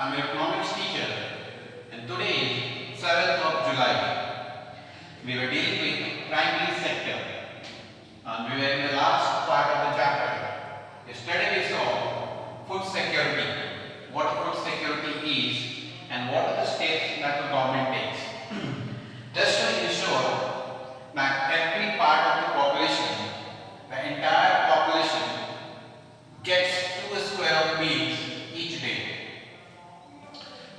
I'm an economics teacher, and today is 7th of July. We were dealing with primary sector, and we were in the last part of the chapter. Yesterday we saw food security, what food security is, and what are the steps that the government takes. Just to ensure that every part of the population, the entire population, gets 2 square of meals each day.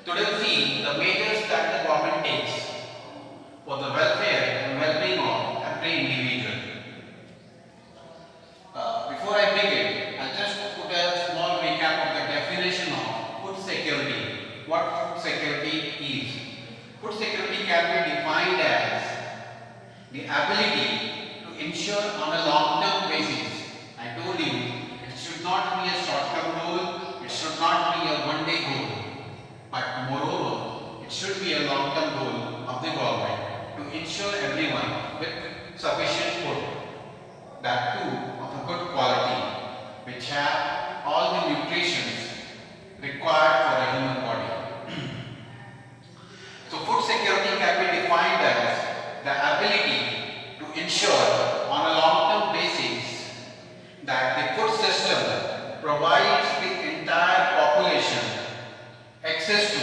Today we see the measures that the government takes for the welfare and well-being of every individual. Before I begin, I'll just put a small recap of the definition of food security. What food security is. Food security can be defined as the ability to ensure on a long-term basis. I told you, it should not be a short-term goal, it should not be a one-day goal, but moreover, it should be a long-term goal of the government to ensure everyone with sufficient food, that too of a good quality, which have all the nutritions required for a human body. So food security can be defined as the ability to ensure on a long-term basis that the food system provides the entire population access to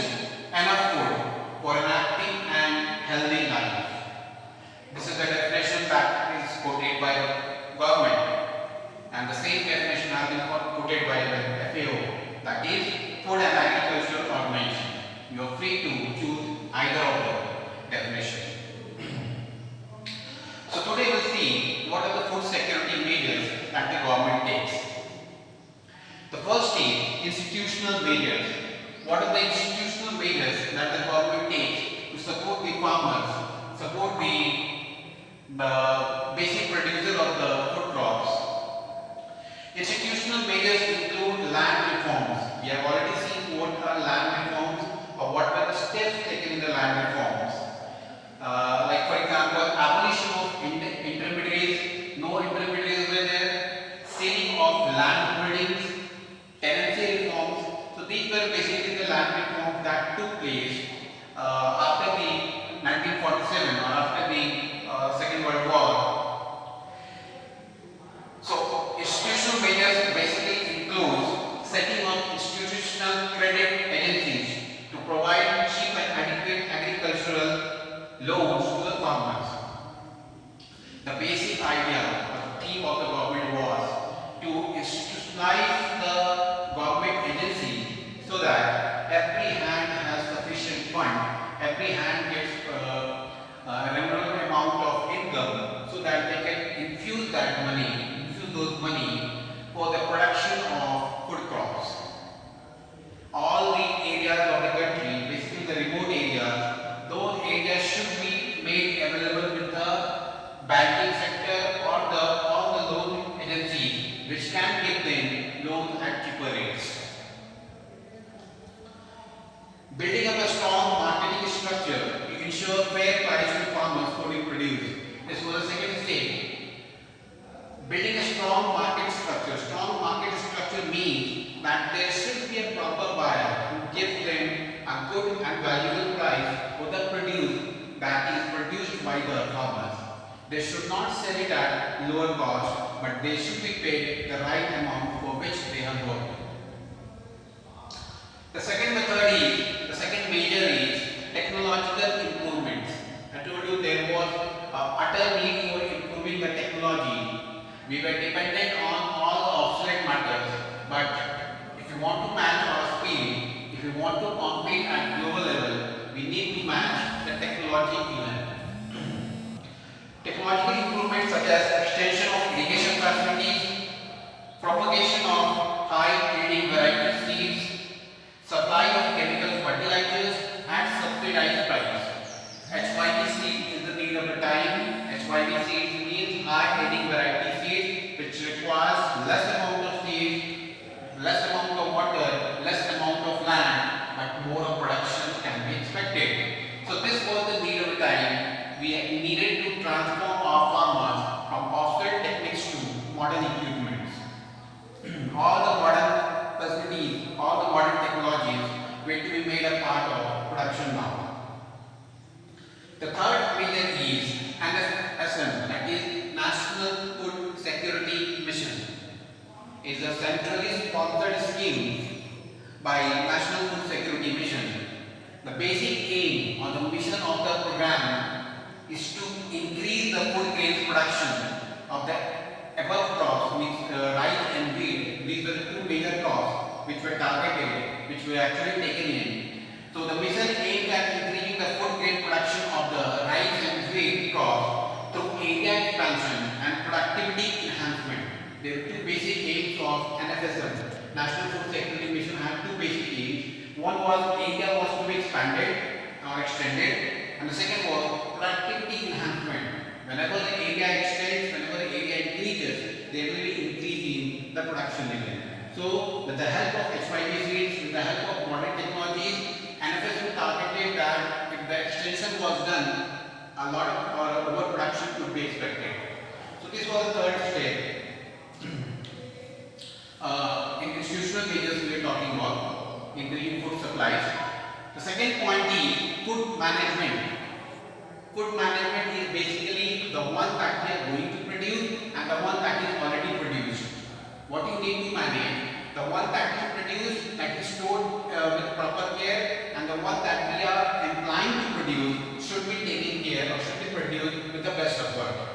enough food for an active and healthy life. This is the definition that is quoted by the government, and the same definition has been quoted by the FAO, that is Food and Agricultural Organization. You are free to choose either of the definitions. So today we'll see what are the food security measures that the government takes. The first is institutional measures. What are the institutional measures that the government takes to support the farmers, support the basic producer of the food crops? Institutional measures include land reforms. We have already seen what are land reforms or what were the steps taken in the land reforms. Like for example, abolition of intermediaries, no intermediaries were there, ceiling of land holdings, tenancy reforms. So these were basically the land reforms that took place after the 1947 or after the Second World War. So institutional measures basically includes setting up institutional credit agencies to provide cheap and adequate agricultural loans to the farmers. The basic idea or the theme of the government was to institutionalize the government agency so that every hand has sufficient fund, every hand gets a reasonable amount of income so that they can infuse that money, infuse those money for the production of food crops. All the areas of the country, basically the remote areas, those areas should be made available with the banking sector or all the loan agencies which can give them loans at cheaper rates. Building up a strong marketing structure to ensure fair price to farmers for the produce. This was the second step. Building a strong market structure. Strong market structure means that there should be a proper buyer who gives them a good and valuable price for the produce that is produced by the farmers. They should not sell it at lower cost, but they should be paid the right amount for which they have worked. The second major is technological improvements. I told you there was utter need for improving the technology. We were dependent on all the obsolete matters, but if you want to match our speed, if you want to compete at global level, we need to match the technology even. Technological improvements such as extension of irrigation facilities, propagation of high-yielding variety seeds, supply of chemical fertilizers at subsidized price. HYV seed is the need of the time. HYV seed means high-yielding variety seed which requires less amount of seed, less amount of water, less amount of land, but more of production can be expected. So this was the need of the time. We needed to transform our farmers from obsolete techniques to modern equipments. All the modern facilities, all the modern technologies going to be made a part of production now. The third major is NFSM, that is National Food Security Mission. It is a centrally sponsored scheme by National Food Security Mission. The basic aim or the mission of the program is to increase the food grains production of the above crops, means rice and wheat. These were the two major crops which were targeted, which were actually taken in. So the mission aimed at increasing the food grain production of the rice and wheat crops through area expansion and productivity enhancement. There are two basic aims of NFSM. National Food Security Mission had two basic aims. One was area was to be expanded or extended, and the second was productivity enhancement. Whenever the area extends, whenever the area increases, there will be increase in the production level. So with the help of HYB seeds, with the help of modern technologies, NFSM targeted that if the extension was done, a lot of overproduction could be expected. So this was the third step. In institutional measures we are talking about increasing food supplies. The second point is food management. Food management is basically the one that we are going to produce and the one that is already produced. What you need to manage, the one that is produced, that is stored with proper care, and the one that we are implying to produce should be taken care or should be produced with the best effort.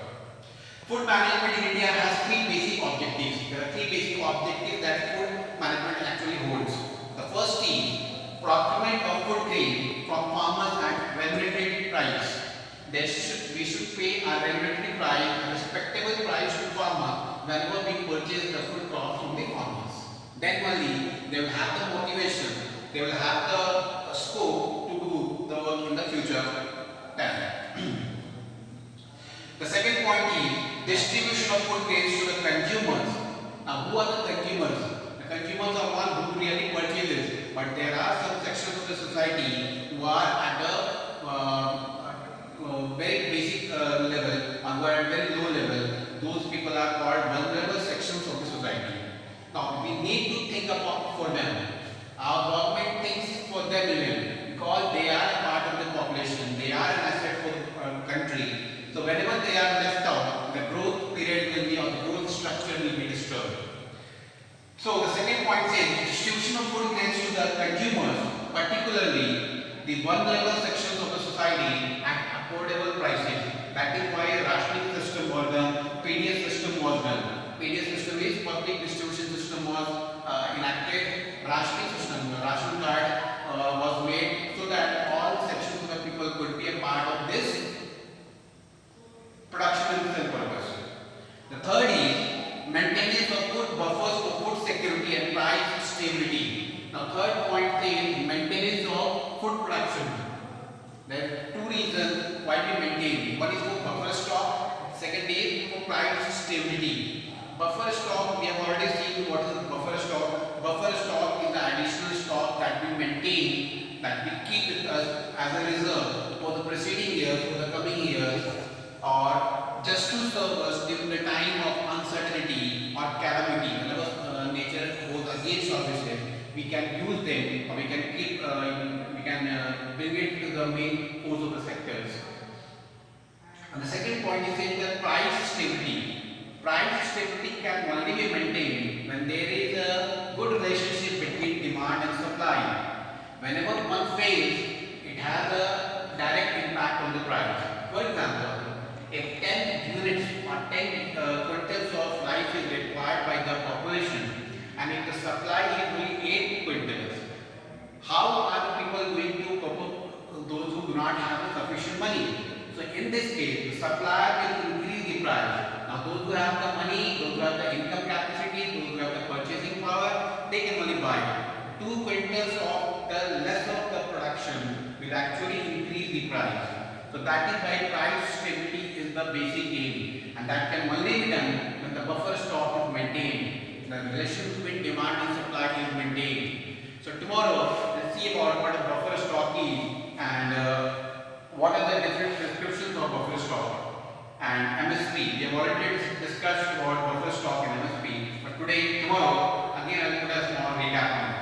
Food management in India has three basic objectives. There are three basic objectives that food management actually holds. The first is procurement of food grain from farmers at remunerated price. We should pay a remunerated price, a respectable price to farmer whenever we purchase the food crops from the farmers. Then only they will have the motivation, they will have the scope to do the work in the future. The second point is distribution of food grains to the consumers. Now, who are the consumers? The consumers are one who really purchases, but there are some sections of the society who are at a very basic level, or at very low level. Those people are called vulnerable sections of the society. Now, we need to think about for them. Our government thinks for them even, because they are a part of the population, they are an asset for the country. So whenever they are left out, the growth period will be, or the growth structure will be disturbed. So the second point says distribution of food grains to the consumers, particularly the vulnerable sections of the society at affordable prices. That is why a rationing system was done, PDS system was done. PDS system is public distribution system was enacted. Rationing system, ration card was made so that all sections of the people could be a part of this production and sale purpose. The third is maintenance of food buffers for food security and price stability. Now, third point is maintenance of food production. There are two reasons why we maintain. One is for buffer stock, second is for price stability. Buffer stock, we have already seen what is buffer stock. Buffer stock is the additional stock that we maintain, that we keep with us as a reserve for the preceding years, for the coming years, or just to serve us during the time of uncertainty or calamity. Whenever nature goes against our wishes, we can use them, or we can keep, bring it to the main course of the sectors. And the second point is saying that price stability. Price stability can only be maintained when there is a good relationship between demand and supply. Whenever one fails, it has a direct impact on the price. For example, if 10 units or 10 quintals of rice is required by the population, and if the supply is only 8 quintals, how are the people going to cope up those who do not have sufficient money? So in this case, the supplier will increase the price. Now those who have the money, those who have the income capacity, those who have the purchasing power, they can only buy. 2 quintals of the less of the production will actually increase the price. So that is why price stability is the basic aim, and that can only be done when the buffer stock is maintained, the relation between demand and supply is maintained. So tomorrow, let's see about what a buffer stock is and what are the different descriptions of buffer stock. And MSP, we have already discussed about buffer stock and MSP, but tomorrow, again I will put a small recap on